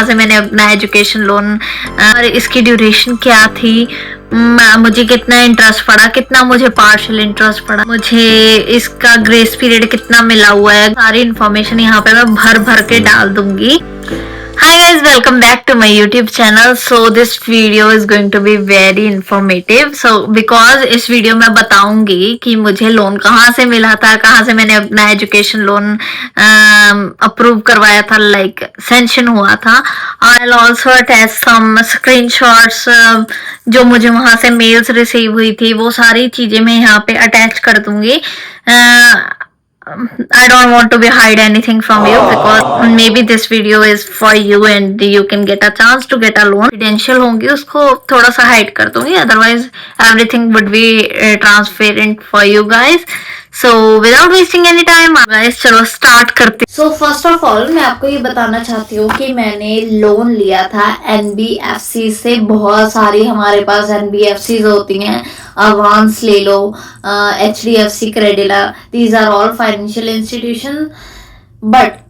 कहाँ से मैंने अपना एजुकेशन लोन और इसकी ड्यूरेशन क्या थी, मुझे कितना इंटरेस्ट पड़ा, कितना मुझे पार्शियल इंटरेस्ट पड़ा, मुझे इसका ग्रेस पीरियड कितना मिला हुआ है, सारी इन्फॉर्मेशन यहाँ पे मैं भर भर के डाल दूंगी। Hi guys, welcome back to my YouTube channel. So this video is going to be very informative. So because इस वीडियो में बताऊंगी कि मुझे लोन कहाँ से मिला था, कहाँ से मैंने अपना एजुकेशन लोन अप्रूव करवाया था, लाइक सैंक्शन हुआ था। I'll also attach some screenshots जो मुझे वहां से मेल्स रिसीव हुई थी, वो सारी चीजें मैं यहाँ पे अटैच कर दूंगी। I don't want to be hide anything from you because maybe this video is for you and you can get a chance to get a loan. Credential होंगी उसको थोड़ा सा hide कर दूंगी, otherwise everything would be transparent for you guys. So without wasting any time guys, चलो start करते। So first of all मैं आपको ये बताना चाहती हूँ कि मैंने लोन लिया था NBFC से। बहुत सारी हमारे पास NBFCs होती हैं, अवांस ले लो, HDFC, Credila, these are all financial institutions. But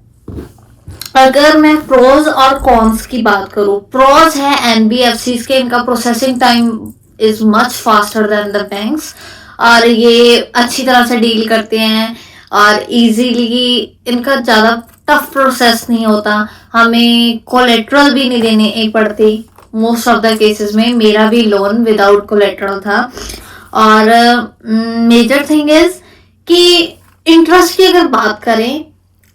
अगर मैं प्रोज और कॉन्स की बात करूँ, प्रोज है NBFCs के, इनका processing time is much faster than the banks और ये अच्छी तरह से डील करते हैं और इजीली इनका ज़्यादा टफ प्रोसेस नहीं होता, हमें कोलेट्रल भी नहीं देनी पड़ती मोस्ट ऑफ द केसेस में। मेरा भी लोन विदाउट कोलेट्रल था। और मेजर थिंग इज कि इंटरेस्ट की अगर बात करें,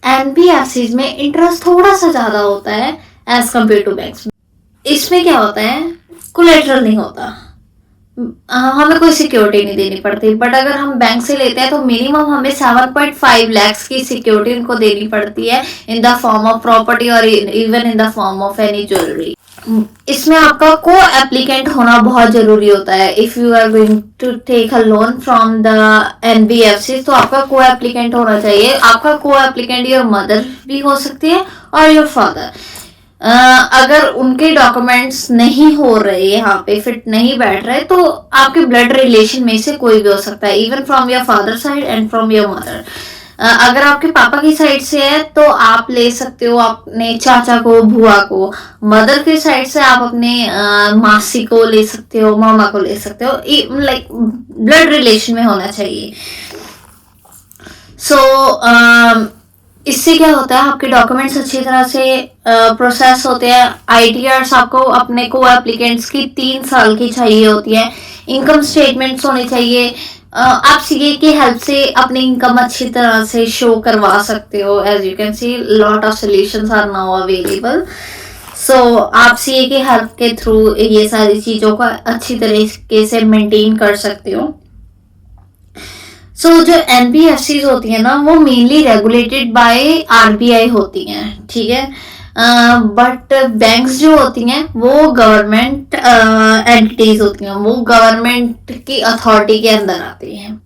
NBFCs में इंटरेस्ट थोड़ा सा ज़्यादा होता है एज कम्पेयर टू बैंक्स। इसमें क्या होता है, कोलेट्रल नहीं होता, हमें कोई सिक्योरिटी नहीं देनी पड़ती। बट अगर हम बैंक से लेते हैं तो मिनिमम हमें 7.5 लाख की सिक्योरिटी उनको देनी पड़ती है in the form of property और even in the form of any jewellery. इसमें आपका को एप्लीकेंट होना बहुत जरूरी होता है। If you are going to take a loan from the NBFC तो आपका को एप्लीकेंट होना चाहिए। आपका को एप्लीकेंट योर मदर भी हो सकती है और योर फादर। अगर उनके डॉक्यूमेंट्स नहीं हो रहे, यहाँ पे फिट नहीं बैठ रहे, तो आपके ब्लड रिलेशन में से कोई भी हो सकता है, even from your father side and from your mother. अगर आपके पापा की साइड से है तो आप ले सकते हो अपने चाचा को, बुआ को। मदर की साइड से आप अपने मासी को ले सकते हो, मामा को ले सकते हो, लाइक ब्लड रिलेशन में होना चाहिए। सो इससे क्या होता है, आपके डॉक्यूमेंट्स अच्छी तरह से प्रोसेस होते हैं। ITRs आपको अपने को एप्लीकेंट्स की 3 साल की चाहिए होती है। इनकम स्टेटमेंट्स होने चाहिए। आप CA की हेल्प से अपनी इनकम अच्छी तरह से शो करवा सकते हो। As you can see lot of solutions are now available. So आप CA की हेल्प के थ्रू ये सारी चीज़ों को अच्छी तरीके से मेंटेन कर सकते हो। जो NBFCs होती है ना, वो मेनली रेगुलेटेड बाय RBI होती हैं, ठीक है। बट बैंक्स जो होती हैं वो गवर्नमेंट एंटिटीज होती हैं, वो गवर्नमेंट की अथॉरिटी के अंदर आती हैं।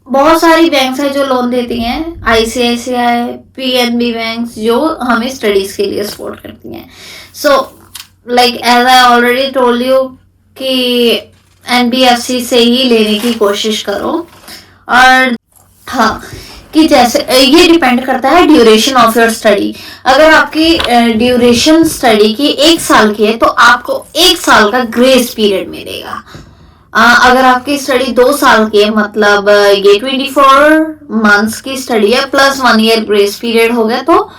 बहुत सारी बैंक्स हैं जो लोन देती हैं, ICICI, PNB बैंक्स जो हमें स्टडीज के लिए सपोर्ट करती हैं। So like as I already told you कि NBFC से ही लेने की कोशिश करो। और हाँ, कि जैसे ये डिपेंड करता है ड्यूरेशन ऑफ योर स्टडी। अगर आपकी ड्यूरेशन स्टडी की 1 साल की है तो आपको 1 साल का ग्रेस पीरियड मिलेगा। अगर आपकी स्टडी 2 साल की है, मतलब ये 24 मंथ्स की स्टडी है प्लस 1 ईयर ग्रेस पीरियड हो गया, तो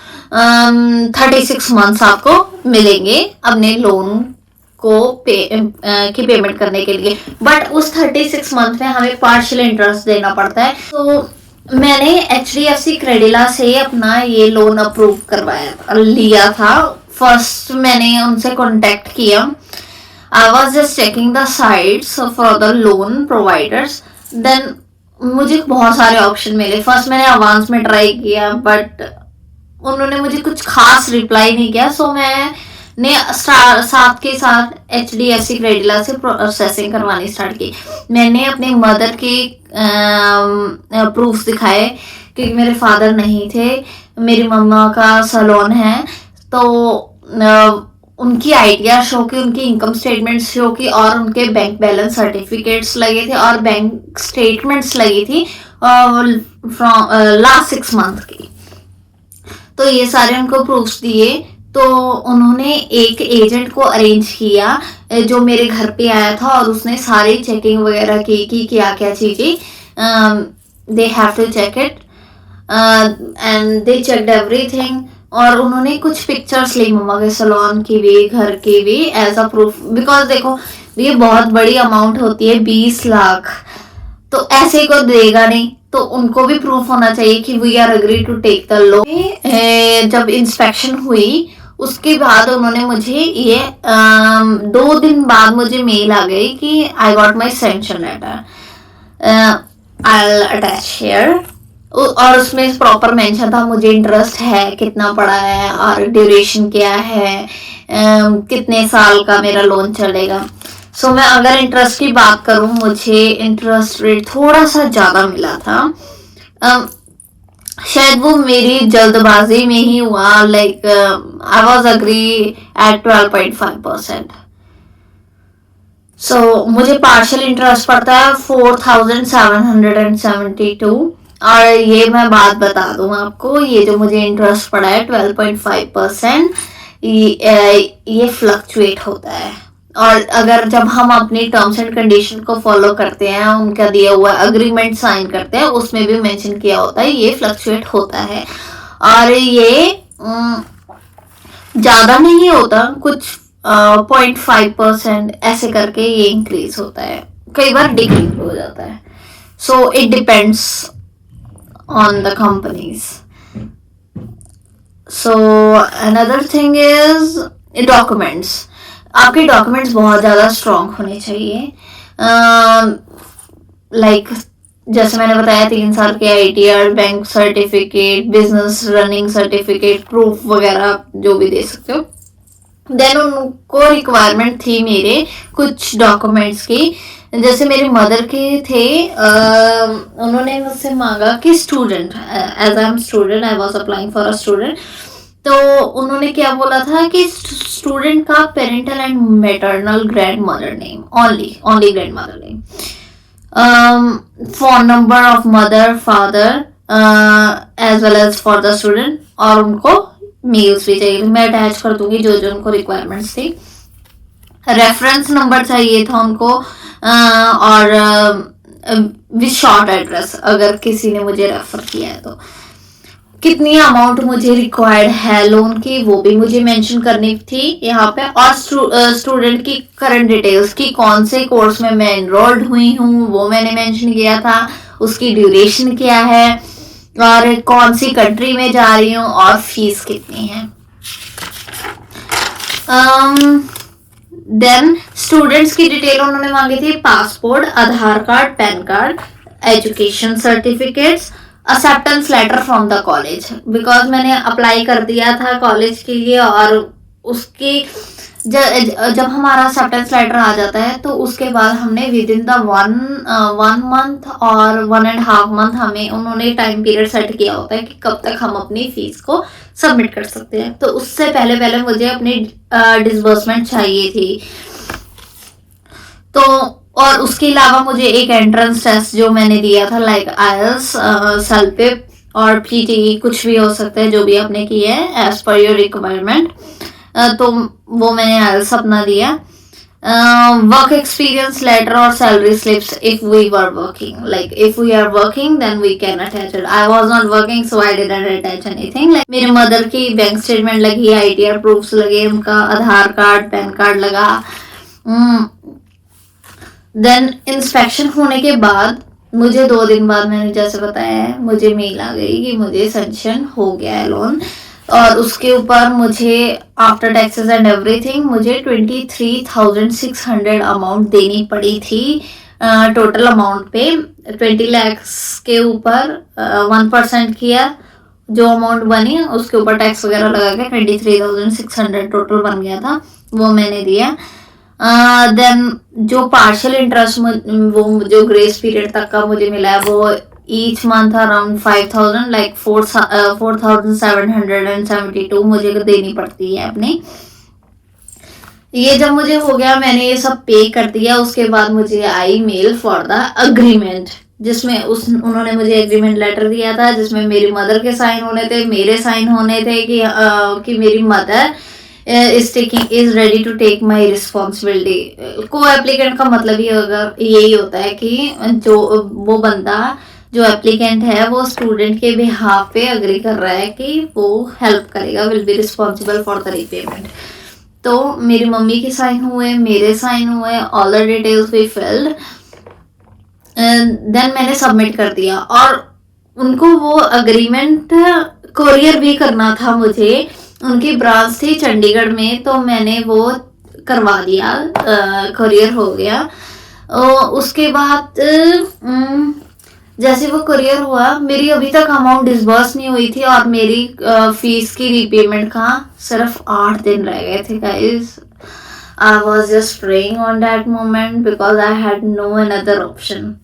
36 मंथ्स आपको मिलेंगे अपने लोन को की पेमेंट करने के लिए। बट उस 36 मंथ में हमें पार्शियल इंटरेस्ट देना पड़ता है। तो मैंने HDFC क्रेडिला से अपना ये लोन अप्रूव करवाया लिया था। फर्स्ट मैंने उनसे कांटेक्ट किया। I was just checking the sites for the loan providers. Then मुझे बहुत सारे ऑप्शन मिले। फर्स्ट मैंने अवांस में ट्राई किया बट उन्होंने मुझे कुछ खास रिप्लाई नहीं किया। सो मैंने साथ के साथ HDFC क्रेडिला से प्रोसेसिंग करवानी स्टार्ट की। मैंने अपने मदर के प्रूफ्स दिखाए क्योंकि मेरे फादर नहीं थे, मेरी मम्मा का सैलून है, तो उनकी ITR शो की, उनकी इनकम स्टेटमेंट्स शो की और उनके बैंक बैलेंस सर्टिफिकेट्स लगे थे और बैंक स्टेटमेंट्स लगी थी फ्रॉम लास्ट 6 मंथ की। तो ये सारे उनको प्रूफ्स दिए तो उन्होंने एक एजेंट को अरेंज किया जो मेरे घर पे आया था और उसने सारी चेकिंग वगैरह की कि क्या क्या चीज़ें they have to check it and they checked everything. और उन्होंने कुछ पिक्चर्स ली मम्मा के सैलून की भी, घर की भी, एज अ प्रूफ। बिकॉज देखो ये बहुत बड़ी अमाउंट होती है, 20 लाख, तो ऐसे को देगा नहीं, तो उनको भी प्रूफ होना चाहिए कि we are agree to take the loan. जब इंस्पेक्शन हुई उसके बाद उन्होंने मुझे ये 2 दिन बाद मुझे मेल आ गई कि I got my sanction letter, I attach here. और उसमें प्रॉपर मेंशन था मुझे इंटरेस्ट है कितना पड़ा है और ड्यूरेशन क्या है, कितने साल का मेरा लोन चलेगा। सो मैं अगर इंटरेस्ट की बात करूं, मुझे इंटरेस्ट रेट थोड़ा सा ज़्यादा मिला था। शायद वो मेरी जल्दबाजी में ही हुआ, like I was agree at 12.5%। So मुझे पार्शियल इंटरेस्ट पड़ता है 4,772। और ये मैं बात बता दूं आपको, ये जो मुझे इंटरेस्ट पड़ा है 12.5%, ये फ्लक्चुएट होता है। और अगर जब हम अपनी टर्म्स एंड कंडीशन को फॉलो करते हैं, उनका दिया हुआ अग्रीमेंट साइन करते हैं, उसमें भी मेंशन किया होता है ये फ्लक्चुएट होता है। और ये ज़्यादा नहीं होता, कुछ 0.5% ऐसे करके ये इंक्रीज होता है, कई बार डिक्रीज हो जाता है। So it depends on the companies. So another thing is documents. आपके डॉक्यूमेंट्स बहुत ज़्यादा स्ट्रॉन्ग होने चाहिए। लाइक जैसे मैंने बताया 3 साल के ITR, bank certificate, business running certificate, proof वगैरह जो भी दे सकते हो। देन उनको रिक्वायरमेंट थी मेरे कुछ डॉक्यूमेंट्स की, जैसे मेरे मदर के थे। उन्होंने मुझसे मांगा कि student, as I am student, I was applying for a student, तो उन्होंने क्या बोला था कि स्टूडेंट का parental and maternal grandmother name, only grandmother name, phone number of mother father as well as for the student, और उनको mails भी चाहिए, मैं अटैच कर दूंगी जो जो उनको रिक्वायरमेंट्स थी। रेफरेंस नंबर चाहिए था उनको, और विद शॉर्ट एड्रेस अगर किसी ने मुझे रेफर किया है तो। कितनी अमाउंट मुझे रिक्वायर्ड है लोन की वो भी मुझे मेंशन करनी थी यहाँ पे, और स्टूडेंट की करंट डिटेल्स की, कौन से कोर्स में मैं एनरोल्ड हुई हूँ वो मैंने मेंशन किया था, उसकी ड्यूरेशन क्या है, और कौन सी कंट्री में जा रही हूँ, और फीस कितनी है। देन स्टूडेंट्स की डिटेल उन्होंने मांगी थी, passport, Aadhaar card, PAN card, education certificates, acceptance letter from the college, because मैंने अप्लाई कर दिया था कॉलेज के लिए, और उसकी जब हमारा एक्सेप्टेंस लेटर आ जाता है तो उसके बाद हमने विद इन द 1 मंथ और 1.5 मंथ हमें उन्होंने टाइम पीरियड सेट किया होता है कि कब तक हम अपनी फीस को सबमिट कर सकते हैं। तो उससे पहले पहले मुझे अपनी डिसबर्समेंट चाहिए थी। तो और उसके अलावा मुझे एक एंट्रेंस टेस्ट जो मैंने दिया था, लाइक IELTS, सेल्फिप और PTE, कुछ भी हो सकता है जो भी आपने किया है एज पर योर रिक्वायरमेंट, तो वो मैंने IELTS अपना दिया। वर्क एक्सपीरियंस लेटर और salary slips if we were working, like if we are working then we can attach it. I was not working so I didn't attach anything. Like मेरे mother की bank statement लगी, ITR proofs लगे, उनका Aadhaar card, PAN card लगा। Then inspection होने के बाद मुझे 2 दिन बाद, मैंने जैसे बताया है, मुझे मेल आ गई कि मुझे सैंक्शन हो गया है लोन, और उसके ऊपर मुझे आफ्टर टैक्सेस एंड एवरीथिंग मुझे 23,600 अमाउंट देनी पड़ी थी। टोटल अमाउंट पे 20 लाख के ऊपर 1% किया, जो अमाउंट बनी उसके ऊपर टैक्स वगैरह लगा के 23,600 टोटल बन गया था, वो मैंने दिया। देन जो पार्शियल इंटरेस्ट वो जो ग्रेस पीरियड तक का मुझे मिला है, वो ईच मंथ अराउंड 5,000, लाइक 4,772 मुझे देनी पड़ती है अपनी। ये जब मुझे हो गया, मैंने ये सब पे कर दिया, उसके बाद मुझे आई मेल फॉर द अग्रीमेंट, जिसमें उन्होंने मुझे एग्रीमेंट लेटर दिया था, जिसमें मेरी मदर के साइन होने थे, मेरे साइन होने थे कि मेरी mother is ready to take my responsibility. को एप्लीकेंट का मतलब ही होगा, यही होता है कि जो वो बंदा जो एप्लीकेंट है वो स्टूडेंट के बिहाफ पे अग्री कर रहा है कि वो हेल्प करेगा, will be responsible for the repayment. तो मेरी मम्मी के साइन हुए, मेरे साइन हुए, all the details we filled, then मैंने सबमिट कर दिया। और उनको वो अग्रीमेंट कोरियर भी करना था मुझे, उनकी ब्रांच थी चंडीगढ़ में, तो मैंने वो करवा दिया, कोरियर हो गया। उसके बाद जैसे वो कुरियर हुआ, मेरी अभी तक अमाउंट डिसबर्स नहीं हुई थी और मेरी फीस की रीपेमेंट का सिर्फ 8 दिन रह गए थे guys. I was just praying on that moment because I had no another option.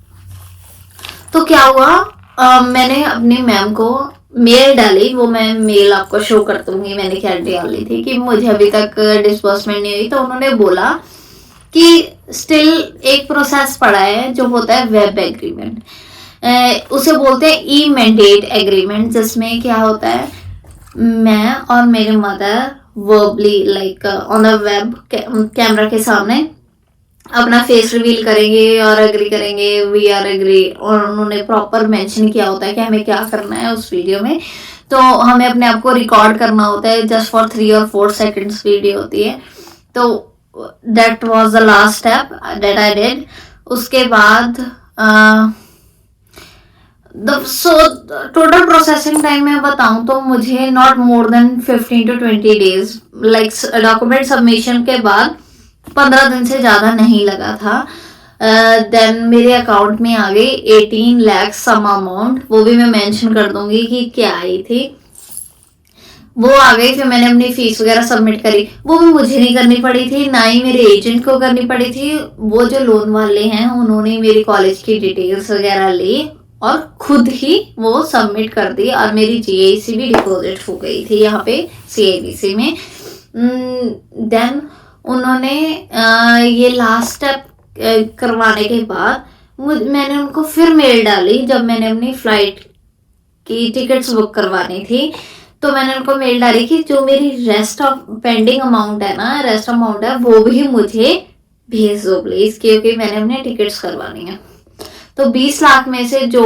तो क्या हुआ, मैंने अपनी मैम को मेल डाली, वो मैं मेल आपको शो कर दूंगी मैंने क्या डाली थी, कि मुझे अभी तक डिसबर्समेंट नहीं हुई। तो उन्होंने बोला कि स्टिल एक प्रोसेस पड़ा है जो होता है वेब एग्रीमेंट, उसे बोलते हैं ई मैंडेट एग्रीमेंट, जिसमें क्या होता है, मैं और मेरे mother verbally like on the web camera के सामने अपना फेस रिवील करेंगे और एग्री करेंगे, वी आर एग्री। और उन्होंने प्रॉपर मेंशन किया होता है कि हमें क्या करना है उस वीडियो में। तो हमें अपने आप को रिकॉर्ड करना होता है, जस्ट फॉर 3 और 4 सेकेंड्स वीडियो होती है। तो that was the last step that I did. उसके बाद सो टोटल प्रोसेसिंग टाइम मैं बताऊं तो मुझे not more than 15 to 20 days, like document submission के बाद 15 दिन से ज़्यादा नहीं लगा था। देन मेरे अकाउंट में आ गई 18 लाख सम अमाउंट, वो भी मैं मेंशन कर दूंगी कि क्या आई थी, वो आ गई। फिर मैंने अपनी फीस वगैरह सबमिट करी, वो भी मुझे नहीं करनी पड़ी थी, ना ही मेरे एजेंट को करनी पड़ी थी। वो जो लोन वाले हैं उन्होंने मेरी कॉलेज की डिटेल्स वगैरह ली और खुद ही वो सबमिट कर दी, और मेरी जीआईसी भी डिपॉजिट हो गई थी यहाँ पे सीआईबीसी में। देन उन्होंने ये लास्ट स्टेप करवाने के बाद मैंने उनको फिर मेल डाली, जब मैंने अपनी फ्लाइट की टिकट्स बुक करवानी थी। तो मैंने उनको मेल डाली कि जो मेरी रेस्ट ऑफ पेंडिंग अमाउंट है ना, रेस्ट अमाउंट है, वो भी मुझे भेज दो प्लीज, क्योंकि मैंने अपने टिकट्स करवानी है। तो 20 लाख में से जो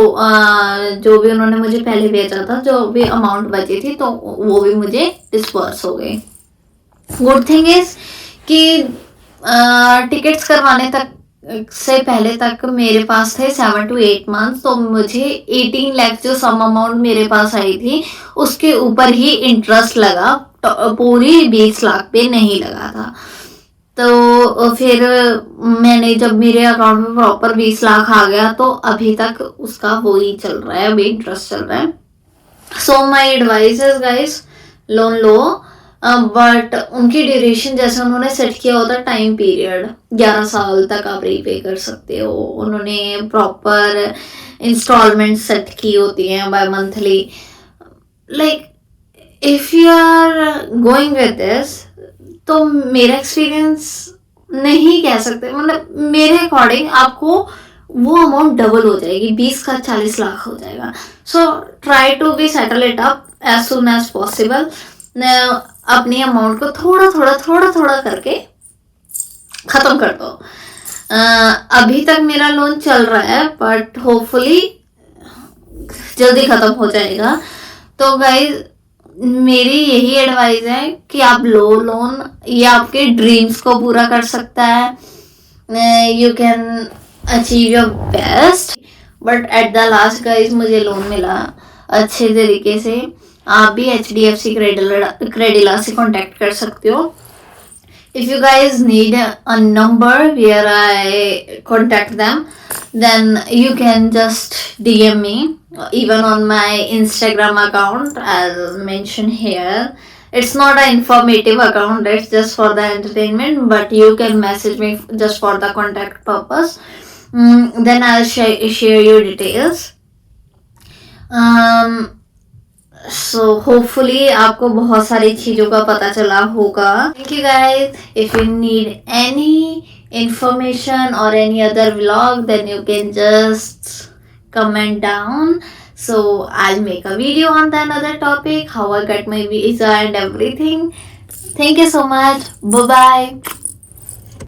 भी उन्होंने मुझे पहले भेजा था, जो भी अमाउंट बची थी, तो वो भी मुझे डिस्पर्स हो गई। गुड थिंग इज कि टिकट्स करवाने तक से पहले तक मेरे पास थे 7 to 8 मंथ, तो मुझे 18 लाख जो सम अमाउंट मेरे पास आई थी उसके ऊपर ही इंटरेस्ट लगा, तो पूरी 20 लाख पे नहीं लगा था। तो फिर मैंने जब मेरे अकाउंट में प्रॉपर 20 लाख आ गया, तो अभी तक उसका वो ही चल रहा है, अभी इंटरेस्ट चल रहा है। So my advice is guys, loan लो, बट उनकी ड्यूरेशन जैसे उन्होंने सेट किया होता टाइम पीरियड 11 साल तक आप रीपे कर सकते हो। उन्होंने प्रॉपर इंस्टॉलमेंट सेट की होती हैं bimonthly. Like if you are going with this, तो मेरा एक्सपीरियंस नहीं कह सकते, मतलब मेरे अकॉर्डिंग आपको वो अमाउंट डबल हो जाएगी, 20 का 40 लाख हो जाएगा। So try to be settle it up as soon as possible. अपनी अमाउंट को थोड़ा थोड़ा करके खत्म कर दो। अभी तक मेरा लोन चल रहा है, बट होपफुली जल्दी खत्म हो जाएगा। तो गाइज मेरी यही एडवाइस है कि आप लो लोन, ये आपके ड्रीम्स को पूरा कर सकता है। You can achieve your best, but at the last guys मुझे लोन मिला अच्छे तरीके से। आप भी HDFC क्रेडिला से कांटेक्ट कर सकते हो। If you guys need a number where I contact them, then you can just DM me, even on my Instagram account. I'll mention here. It's not an informative account, it's just for the entertainment, but you can message me just for the contact purpose. Then I'll share your details. So hopefully आपको बहुत सारी चीज़ों का पता चला होगा। Thank you guys. If you need any information or any other vlog, then you can just comment down, so I'll make a video on that another topic, how I got my visa and everything. Thank you so much, bye bye.